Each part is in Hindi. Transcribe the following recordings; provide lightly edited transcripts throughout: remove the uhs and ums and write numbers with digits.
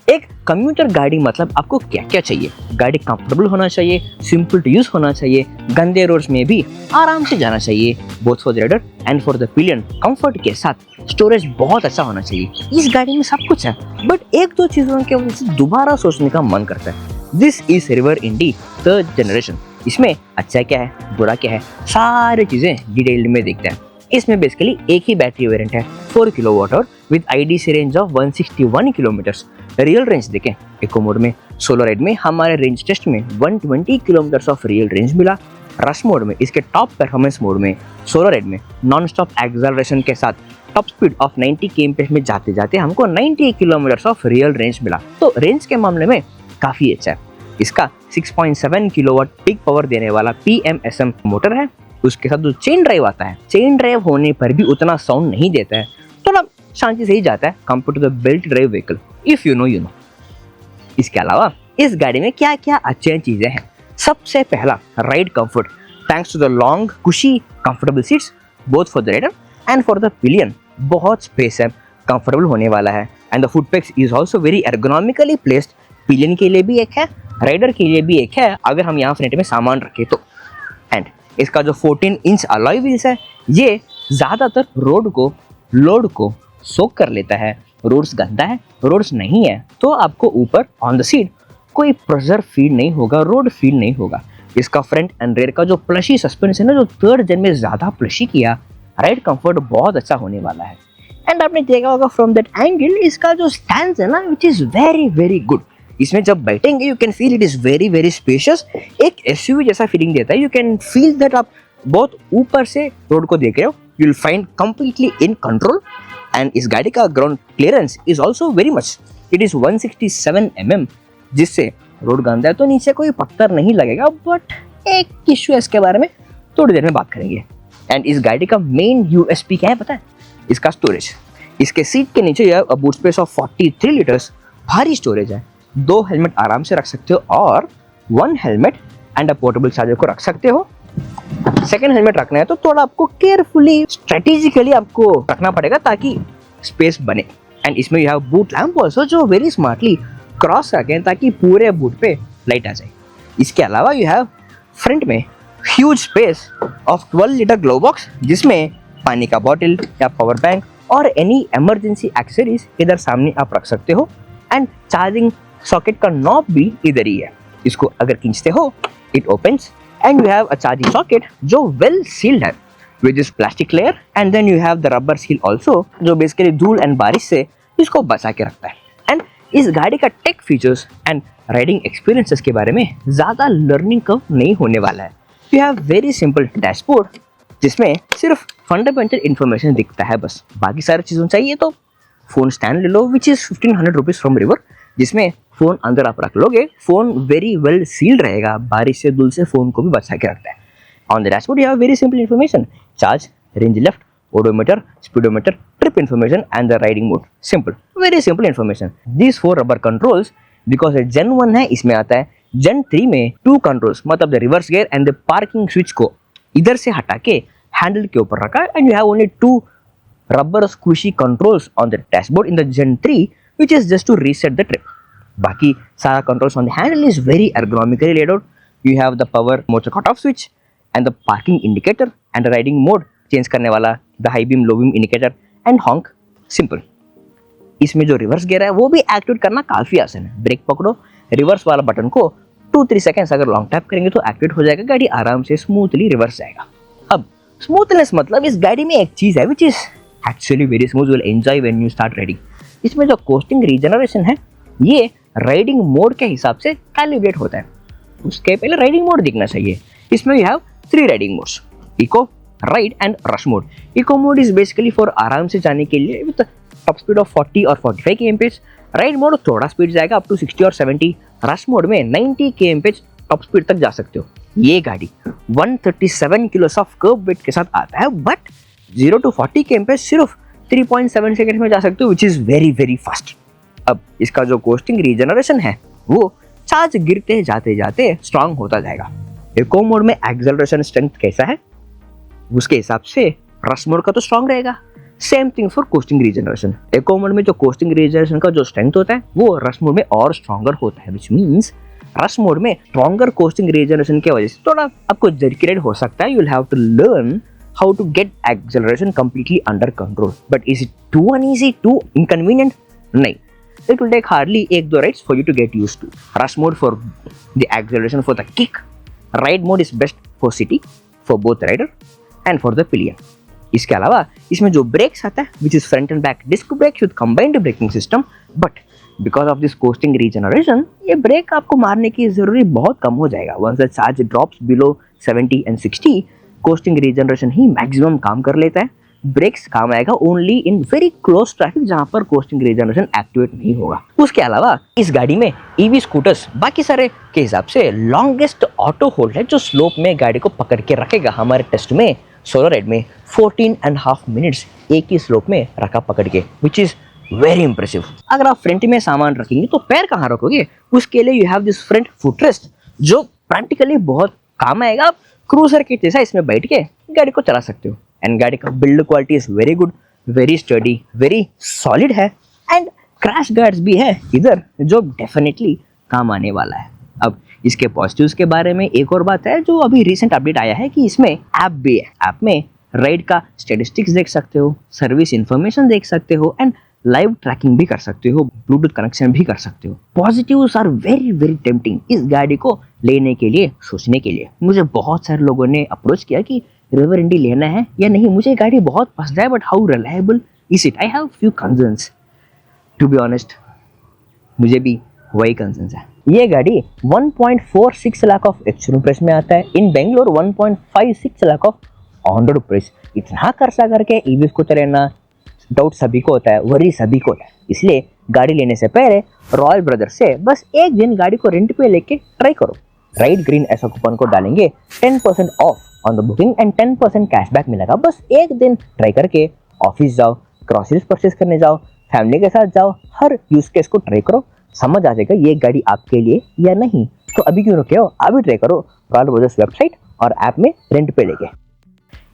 एक कम्यूटर गाड़ी मतलब आपको क्या क्या चाहिए? गाड़ी कंफर्टेबल होना चाहिए, सिंपल टू यूज होना चाहिए, गंदे रोड्स में भी आराम से जाना चाहिए, both for the rider and for the pillion. Comfort के साथ स्टोरेज बहुत अच्छा होना चाहिए। इस गाड़ी में सब कुछ है, बट एक दो चीजों के वजह से दोबारा सोचने का मन करता है। This is River Indie 3rd generation. इसमें अच्छा क्या है, बुरा क्या है, सारी चीजें डिटेल में देखते हैं। इसमें बेसिकली एक ही बैटरी वेरिएंट है, 4 किलोवाट और with IDC range of 161 kilometres. Real range देखें, इको मोड में, सोलो राइड में हमारे रेंज टेस्ट में 120 किलोमीटर्स ऑफ रियल रेंज मिला। रश मोड में, इसके टॉप परफॉर्मेंस मोड में, सोलो राइड में नॉन स्टॉप एक्सेलरेशन के साथ टॉप स्पीड ऑफ 90 km में जाते जाते हमको 90 किलोमीटर्स ऑफ रियल रेंज मिला। तो रेंज के मामले में काफी अच्छा है। इसका 6.7 किलोवाट पीक पावर देने वाला PMSM मोटर है। उसके साथ जो चेन ड्राइव आता है, चेन ड्राइव होने पर भी उतना साउंड नहीं देता है, थोड़ा शांति से ही जाता है compare to the belt drive vehicle. If you know you know. इसके अलावा इस गाड़ी में क्या क्या अच्छी चीजें हैं? सबसे पहला, ride comfort. Thanks to the long cushy comfortable seats both for the rider and for the pillion. बहुत स्पेस है, कंफर्टेबल होने वाला है and the foot pegs is also very ergonomically placed. Pillion के लिए भी एक है, राइडर के लिए भी एक है, अगर हम यहाँ फ्रंट में सामान रखें तो। एंड इसका जो 14 इंच अलॉय व्हील्स है, ये ज़्यादातर रोड को, लोड को सोक कर लेता है। रोड्स गंदा है, रोड्स नहीं है, तो आपको ऊपर ऑन द सीट कोई प्रेशर फील नहीं होगा, रोड फील नहीं होगा। इसका फ्रंट एंड रेयर का जो प्लशी सस्पेंशन है, जो 3rd जन में ज़्यादा प्लशी किया, राइड कंफर्ट बहुत अच्छा होने वाला है। एंड आपने देखा होगा फ्रॉम दैट एंगल, इसका जो स्टैंड है ना, which is very very good. इसमें जब बैठेंगे you can feel it is very very spacious. एक एसयूवी जैसा फीलिंग देता है। यू कैन फील दैट आप बहुत ऊपर से रोड को देख रहे हो। You will find completely in control. And इस गाड़ी का ground clearance is also very much, it is 167 mm, जिससे रोड गंदा है तो नीचे कोई पत्थर नहीं लगेगा। बट एक इश्यू है, इसके बारे में थोड़ी देर में बात करेंगे। एंड इस गाड़ी का मेन USP क्या है पता है? इसका स्टोरेज। इसके सीट के नीचे यह बूट स्पेस ऑफ 43 लीटर्स भारी स्टोरेज है। 2 हेलमेट आराम से रख सकते हो और 1 helmet and a portable charger को रख सकते हो। सेकंड हेलमेट रखना है तो थोड़ा आपको केयरफुली, स्ट्रेटेजिकली आपको रखना पड़ेगा ताकि स्पेस बने। एंड इसमें यह बूट लैम्प ऑल्सो, जो वेरी स्मार्टली क्रॉस रखें ताकि पूरे बूट पे लाइट आ जाए। इसके अलावा यू हैव फ्रंट में huge space of 12 litre glove box, जिसमें पानी का बॉटल या पावर बैंक और एनी इमरजेंसी एक्सेसरीज इधर सामने आप रख सकते हो। एंड चार्जिंग सॉकेट का नॉब भी इधर ही है। इसको अगर खींचते हो it opens and you have a charging socket जो वेल सील्ड है with this plastic layer. And then you have the rubber seal also, जो बेसिकली धूल एंड बारिश से इसको बचा के रखता है। एंड इस गाड़ी का tech features and riding experiences के बारे में ज़्यादा लर्निंग कर्व नहीं होने वाला है। You have very simple dashboard, जिसमें सिर्फ फंडामेंटल इन्फॉर्मेशन दिखता है बस। बाकी सारी चीज़ों चाहिए तो फ़ोन स्टैंड ले लो, which is 1500 rupees from River, जिसमें फ़ोन अंदर आप रख लोगे। फ़ोन वेरी वेल सील्ड रहेगा, बारिश से, धूल से फ़ोन को भी बचा के रखता है। On the dashboard you have very simple information, charge, range left, odometer, speedometer, trip information and the riding mode. Simple, very simple information. This 4 rubber controls, because Gen 1 है, इसमें आता है। Gen 3 में 2 कंट्रोल्स, मतलब the reverse gear and the parking switch को इधर से हटा के हैंडल के ऊपर रखा है। And you have only 2 rubber squishy controls on the dashboard in the Gen 3, which is just to reset the trip. बाकी सारा controls on the handle is very ergonomically laid out. You have the power motor cutoff switch and the parking indicator and the riding mode change करने वाला, the high beam low beam indicator and honk. Simple. इसमें जो रिवर्स गियर है वो भी एक्टिवेट करना काफ़ी आसान है। ब्रेक पकड़ो, रिवर्स वाला बटन को 2-3 सेकेंड्स अगर लॉन्ग टैप करेंगे तो एक्टिवेट हो जाएगा, गाड़ी आराम से स्मूथली रिवर्स जाएगा। अब स्मूथनेस मतलब इस गाड़ी में एक चीज़ है which is actually very smooth, will enjoy when you start riding. इसमें जो कोस्टिंग रीजनरेशन है ये राइडिंग मोड के हिसाब से कैलिब्रेट होता है। उसके पहले राइडिंग मोड दिखना चाहिए। इसमें you have 3 riding modes, eco, ride and rush mode. Eco mode is basically for आराम से जाने के लिए विद टॉप स्पीड ऑफ 40 और 45 km/h। राइड मोड थोड़ा स्पीड जाएगा अप टू 60 और 70। रश मोड में 90 km/h टॉप स्पीड तक जा सकते हो। ये गाड़ी 137 किलोस ऑफ कर्ब वेट के साथ आता है, बट 0 to 40 km/h सिर्फ 3.7 सेकेंड में जा सकते हो, which is very very fast. अब इसका जो कोस्टिंग रीजनरेशन है वो चार्ज गिरते जाते जाते स्ट्रांग होता जाएगा। इको मोड में एक्सेलरेशन स्ट्रेंथ कैसा है उसके हिसाब से रश मोड का तो स्ट्रांग रहेगा। Same thing for costing regeneration. Echo mode में जो कोस्टिंग रीजनरेशन का जो स्ट्रेंथ होता है वो रश मोड में और स्ट्रॉन्गर होता है, विच मीन्स रश मोड में स्ट्रॉन्गर कोस्टिंग रीजनरेशन की वजह से थोड़ा आपको जर्किलेट हो सकता है। You will have to learn how to get acceleration completely under control. But is it too uneasy, too inconvenient? नहीं. It will take hardly 1-2 rides for you to get used to. Rush mode for the acceleration for the kick. Ride mode is best for city, for both rider and for the pillion. इसके अलावा इसमें जो brakes आता है, which is front and back disc brakes with combined braking system, but because of this coasting regeneration, ये ब्रेक आपको मारने की जरूरी बहुत कम हो जाएगा. Once the charge drops below 70 and 60, costing regeneration he maximum काम कर लेता है. ब्रेक्स काम आएगा only in very close traffic जहां पर कोस्टिंग रीजनरेशन एक्टिवेट नहीं होगा. उसके अलावा इस गाड़ी में ईवी स्कूटर्स बाकी सारे के हिसाब से लॉन्गेस्ट ऑटो होल्ड है जो स्लोप में गाड़ी को पकड़ के रखेगा. हमारे टेस्ट में सोलो राइड में 14.5 मिनट्स एक ही स्लोप में रखा पकड़ के, विच इज वेरी इंप्रेसिव. अगर आप फ्रंट में सामान रखेंगे तो पैर कहाँ रखोगे? उसके लिए you have this front footrest जो प्रैक्टिकली बहुत काम आएगा. आप क्रूजर के जैसा इसमें बैठ के गाड़ी को चला सकते हो. एंड गाड़ी का build quality is very good, very study, very solid है. एंड क्रैश गार्ड्स भी है इधर जो डेफिनेटली काम आने वाला है. अब इसके पॉजिटिव्स के बारे में एक और बात है जो अभी रिसेंट अपडेट आया है कि इसमें ऐप भी है. ऐप में राइड का स्टेटिस्टिक्स देख सकते हो, सर्विस इंफॉर्मेशन देख सकते हो एंड लाइव ट्रैकिंग भी कर सकते हो, ब्लूटूथ कनेक्शन भी कर सकते हो. Positives are very very tempting इस गाड़ी को लेने के लिए, सोचने के लिए. मुझे बहुत सारे लोगों ने अप्रोच किया कि रिवर इंडी लेना है या नहीं, मुझे गाड़ी बहुत पसंद है, but how reliable is it? I have few concerns. To be honest मुझे भी वही कंसर्न्स है. ये गाड़ी 1.46 लाख ऑफ एक्चुअल प्राइस में आता है. In Bangalore 1.56 lakh of on road price. इतना खर्चा करके ईवी स्कूटर लेना डाउट सभी को होता है, वरी सभी को होता है. इसलिए गाड़ी लेने से पहले रॉयल ब्रदर्स से बस एक दिन गाड़ी को रेंट पे लेके ट्राई करो. राइड ग्रीन ऐसा कूपन को डालेंगे 10% of on the booking and 10% cashback मिलेगा. बस एक दिन ट्राई करके ऑफिस जाओ, ग्रोसरीज परचेज करने जाओ, फैमिली के साथ जाओ, हर यूज केस को ट्राई करो, समझ आ जाएगा ये गाड़ी आपके लिए या नहीं. तो अभी क्यों रुके हो, अभी ट्राई करो रॉयल ब्रदर्स वेबसाइट और ऐप में रेंट पे लेके.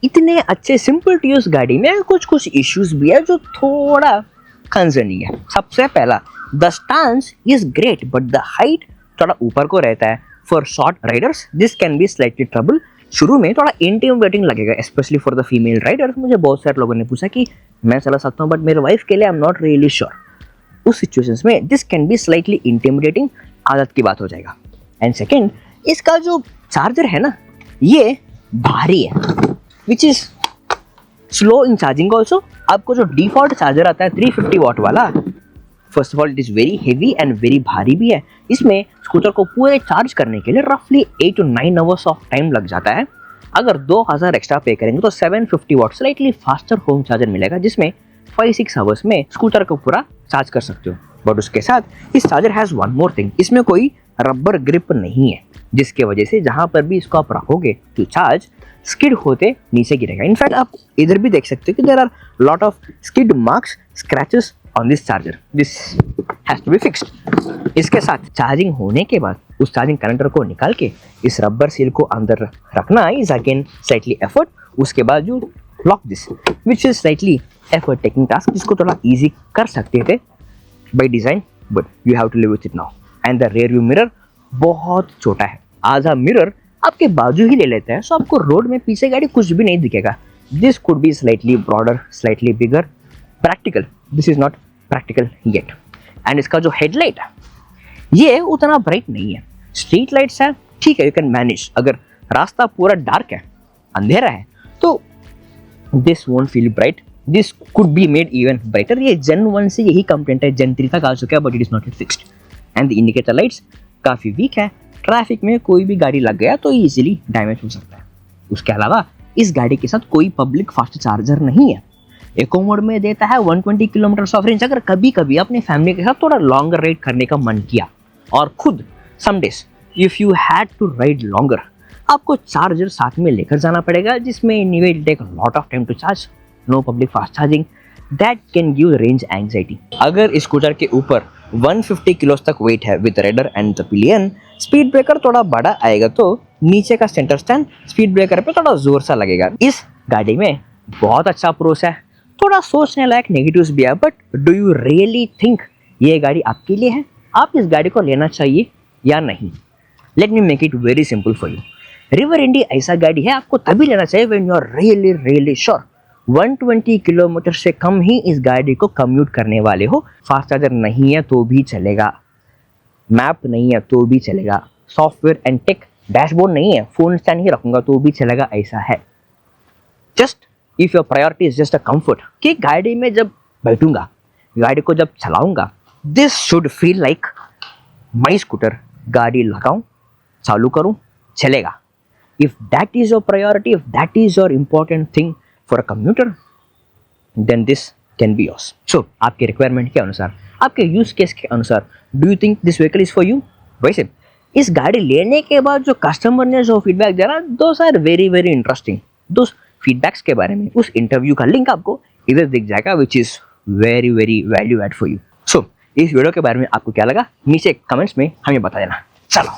इतने अच्छे सिंपल टू यूज गाड़ी में कुछ इश्यूज भी है जो थोड़ा कंसर्निंग है. सबसे पहला, the stance is great but the height थोड़ा ऊपर को रहता है. For short Riders this can be slightly trouble. शुरू में थोड़ा इंटिमिडेटिंग लगेगा, specially for the female Riders. मुझे बहुत सारे लोगों ने पूछा कि मैं चला सकता हूँ बट मेरे वाइफ के लिए I am not really sure. उस सिचुएशंस में this can be slightly intimidating, आदत की बात हो जाएगा. एंड सेकेंड, इसका जो चार्जर है ना ये भारी है, which is slow in charging also. आपको जो डिफॉल्ट चार्जर आता है 350 वाट वाला, first of all it is very heavy and very भारी भी है. इसमें स्कूटर को पूरे चार्ज करने के लिए रफली 8 to 9 आवर्स ऑफ टाइम लग जाता है. अगर 2000 एक्स्ट्रा पे करेंगे तो 750 वाट स्लाइटली फास्टर होम चार्जर मिलेगा जिसमें 5-6 आवर्स में स्कूटर को पूरा चार्ज कर सकते हो. बट उसके साथ इस charger has one more thing, इसमें कोई रबर ग्रिप नहीं है जिसके वजह से जहां पर भी इसको आप रखोगे टू चार्ज स्किड होते नीचे गिरेगा. इनफैक्ट आप इधर भी देख सकते हो कि there are lot of skid marks, scratches on this charger. This has to be fixed. इसके साथ चार्जिंग होने के बाद उस चार्जिंग कनेक्टर को निकाल के इस रबर सील को अंदर रखना इज अगेन स्लाइटली एफर्ट. उसके बाद you lock this which is slightly effort taking task, जिसको थोड़ा ईजी कर सकते थे by design, but you have to live with it now. And the rear view mirror बहुत छोटा है. आधा मिरर आपके बाजू ही ले लेता है, सो आपको रोड में पीछे गाड़ी कुछ भी नहीं दिखेगा. This could be slightly broader, slightly bigger, practical. This is not practical yet. And इसका जो हेडलाइट है ये उतना ब्राइट नहीं है. स्ट्रीट लाइट्स है, ठीक है, यू कैन मैनेज. अगर रास्ता पूरा डार्क है, अंधेरा है, तो this won't feel bright. This could be made even brighter. ये Gen 1 से यही कंप्लेंट है, Gen 3 तक आ चुका है, but it is not yet fixed. And the indicator lights काफी वीक है. ट्रैफिक में कोई भी गाड़ी लग गया तो इजीली डैमेज हो सकता है. उसके अलावा इस गाड़ी के साथ कोई पब्लिक फास्ट चार्जर नहीं है. इको मोड में देता है 120 किलोमीटर ऑफ रेंज. अगर कभी कभी अपने फैमिली के साथ थोड़ा लॉन्गर राइड करने का मन किया और खुद some days if you had to ride longer, आपको चार्जर साथ में लेकर जाना पड़ेगा जिसमें anyway it take lot of time to charge. No public fast charging, that can give range anxiety. अगर इस स्कूटर के ऊपर 150 किलोज तक वेट है with rider and the pillion, speed breaker थोड़ा बड़ा आएगा तो नीचे का सेंटर स्टैंड स्पीड ब्रेकर पे थोड़ा जोर सा लगेगा. इस गाड़ी में बहुत अच्छा प्रोस है, थोड़ा सोचने लायक नेगेटिव्स भी है, but do you really think ये गाड़ी आपके लिए है? आप इस गाड़ी को लेना चाहिए या नहीं? Let me make it very simple for you. River Indie ऐसा गाड़ी है, आपको तभी लेना चाहिए when you are really really sure 120 kilometre से कम ही इस गाड़ी को कम्यूट करने वाले हो। फास्ट चार्जर नहीं है तो भी चलेगा, मैप नहीं है तो भी चलेगा, सॉफ्टवेयर एंड टेक डैशबोर्ड नहीं है, फोन स्टैंड ही रखूंगा तो भी चलेगा, ऐसा है। Just if your priority is just a comfort, कि गाड़ी में जब बैठूंगा, गाड़ी को जब चलाऊंगा, this should feel like my scooter, गाड़ी लगाऊं, चालू करूं, चलेगा। If that is your priority, if that is your important thing for a commuter, then this can be yours. So आपके रिक्वायरमेंट के अनुसार, आपके यूज केस के अनुसार, do you think this vehicle is for you? वैसे इस गाड़ी लेने के बाद जो कस्टमर ने जो फीडबैक दिया ना, those are very very interesting. Those feedbacks के बारे में उस इंटरव्यू का लिंक आपको इधर दिख जाएगा, which is very very value add for you. So इस वीडियो के बारे में आपको क्या लगा, नीचे कमेंट्स में हमें बता देना। चलो।